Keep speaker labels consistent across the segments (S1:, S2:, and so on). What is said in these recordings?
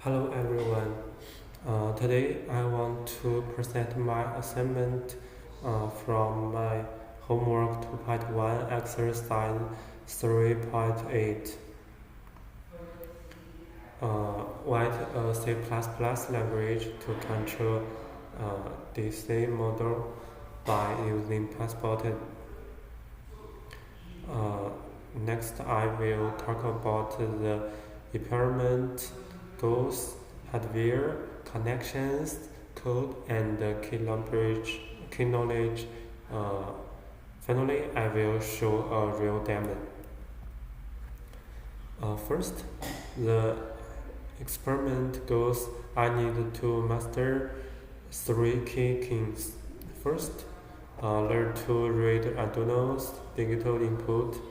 S1: Hello everyone. Today I want to present my assignment from my homework 2.1 exercise 3.8. Write a C++ language to control DC model by using passport. Next I will talk about the experiment goals, hardware, connections, code, and key knowledge. Uh, Finally, I will show a real demo. First, the experiment goes I need to master three key keys. First, learn to read Arduino's digital input.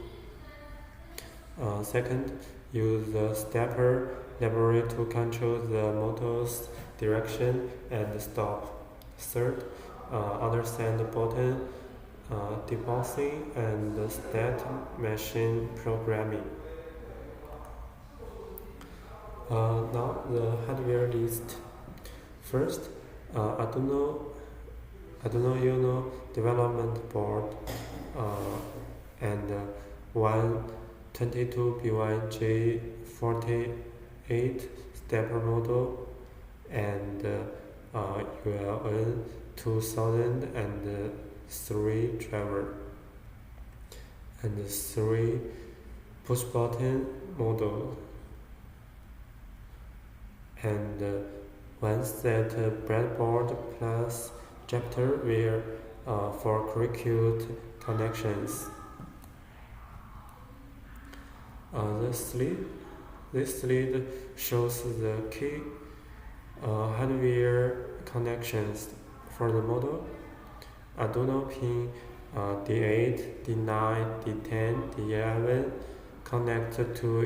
S1: Second, use the stepper library to control the motor's direction and stop. Third, understand the button debouncing and the state machine programming. Now the hardware list. First, Arduino Uno development board and one 22 BYJ48 stepper model and ULN 2003 driver and 3 push button model and one set breadboard plus adapter wire for circuit connections. This slide shows the key hardware connections for the model. Arduino pin D8, D9, D10, D11 connect to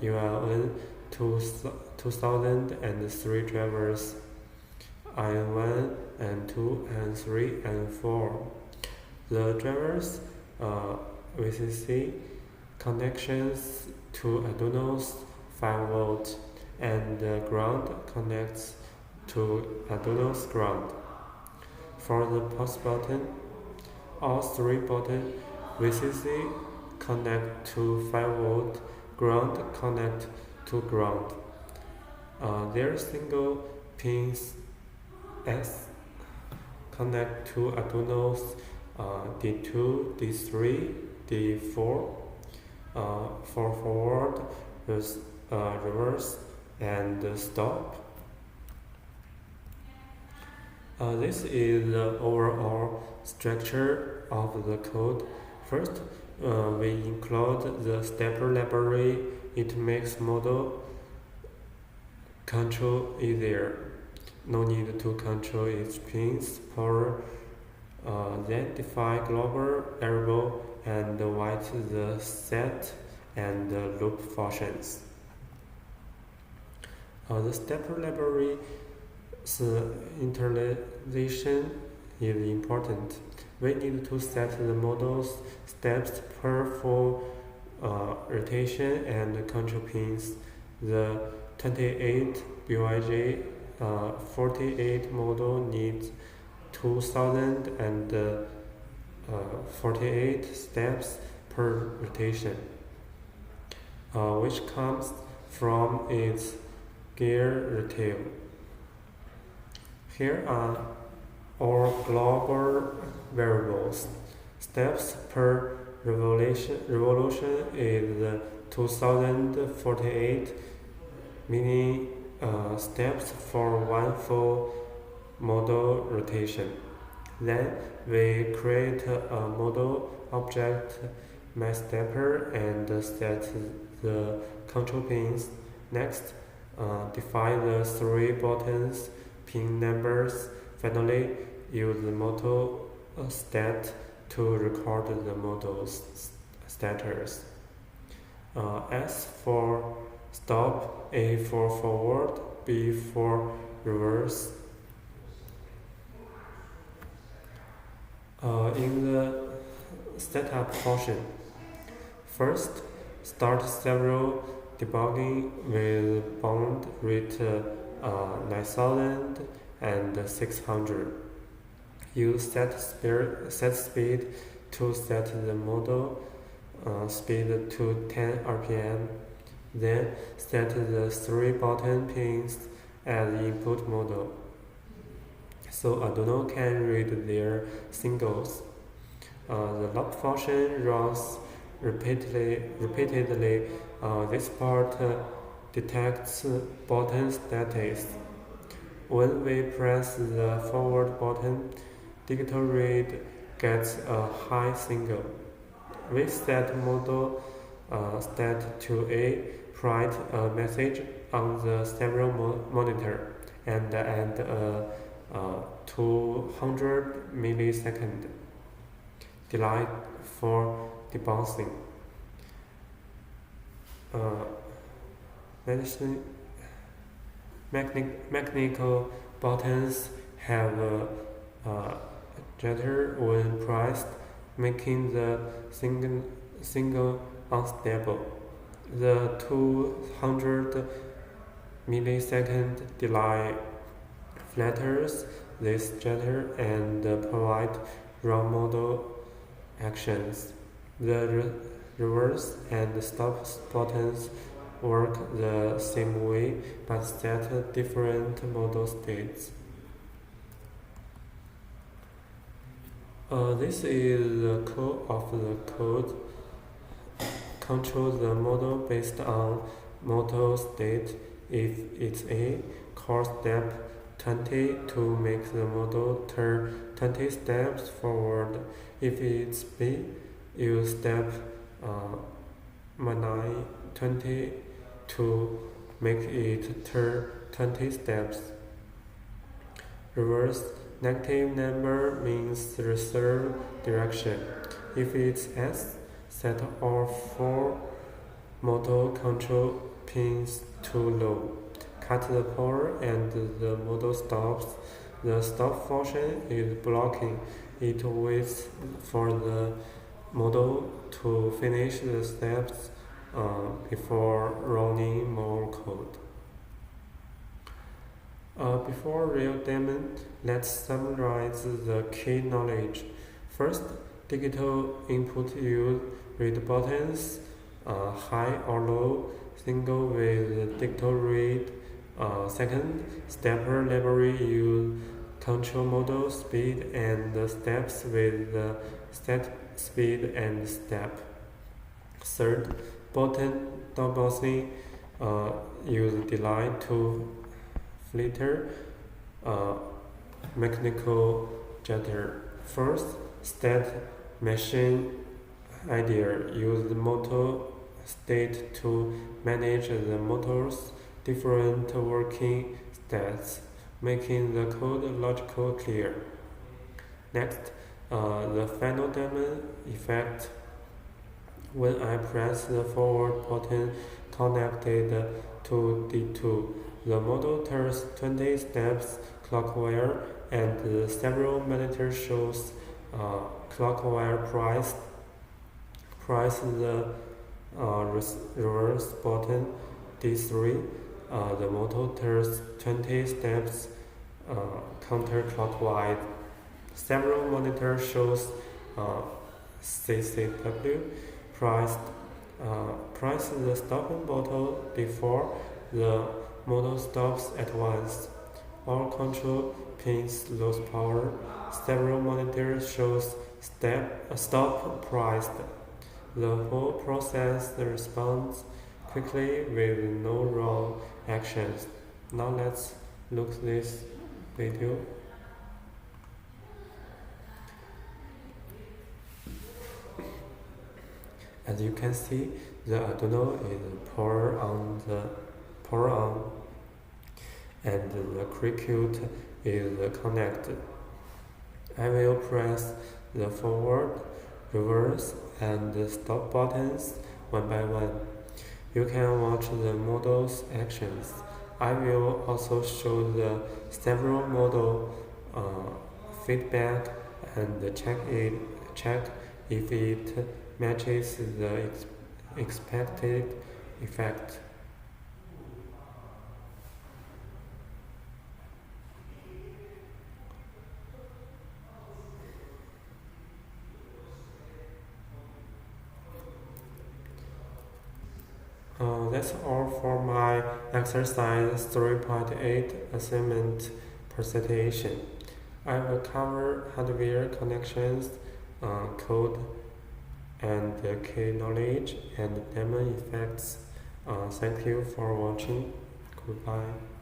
S1: ULN 2003 drivers I1 and 2 and 3 and 4. The drivers VCC connections to Arduino's 5V and the ground connects to Arduino's ground. For the push button, all three buttons VCC connect to 5V, ground connect to ground. Their single pins S connect to Arduino's D2, D3, D4 for forward, reverse, and stop. This is the overall structure of the code. First, we include the stepper library. It makes model control easier. No need to control each pin's power. Then define global variable and write the set and loop functions. The stepper library's initialization is important. We need to set the model's steps per full rotation and control pins. The 28 BYJ 48 model needs 2048 steps per rotation, which comes from its gear retail. Here are our global variables. Steps per revolution is 2048, meaning steps for one full model rotation. Then we create a model object MyStepper and set the control pins. Next, define the three buttons, pin numbers. Finally, use the model stat to record the model's status. S for stop, A for forward, B for reverse. In the setup function, first start several debugging with bound rate 9600. Use set speed to set the model speed to 10 rpm. Then set the 3 button pins as input model, so Arduino can read their signals. The loop function runs repeatedly. This part detects button status. When we press the forward button, digital read gets a high signal. We set model stat to A, write a message on the stereo monitor, and add a 200 millisecond delay for debouncing. Mechanical buttons have a jitter when pressed, making the single unstable. The 200 millisecond delay flatters this jitter and provide raw model actions. The reverse and stop buttons work the same way but set different model states. This is the core of the code. Control the model based on model state. If it's A, call step 20 to make the model turn 20 steps forward. If it's B, use step 20 to make it turn 20 steps. Reverse negative number means reserve direction. If it's S, set all 4 motor control pins to low. Cut the power and the model stops. The stop function is blocking. It waits for the model to finish the steps before running more code. Before real demo, let's summarize the key knowledge. First, digital input use read buttons, high or low, single with digital read. Second, stepper library use control model speed and steps with the set speed and step. Third, button debouncing use delay to filter mechanical jitter. First, state machine idea. Use the motor state to manage the motor's different working states, making the code logical clear. Next, the final demo effect. When I press the forward button connected to D2, the model turns 20 steps clockwise and the stereo monitor shows clockwise price. Press the reverse button D3, the model turns 20 steps counterclockwise. Stereo monitor shows CCW. Press the stopping button before the model stops at once. All control pins lose power. Stereo monitor shows stop pressed. The whole process responds quickly with no wrong actions. Now let's look at this video. As you can see, the Arduino is power on, and the circuit is connected. I will press the forward, reverse, and stop buttons one by one. You can watch the model's actions. I will also show the several model feedback and check if it matches the expected effect. So that's all for my exercise 3.8 assignment presentation. I will cover hardware connections, code and key knowledge and demo effects. Thank you for watching. Goodbye.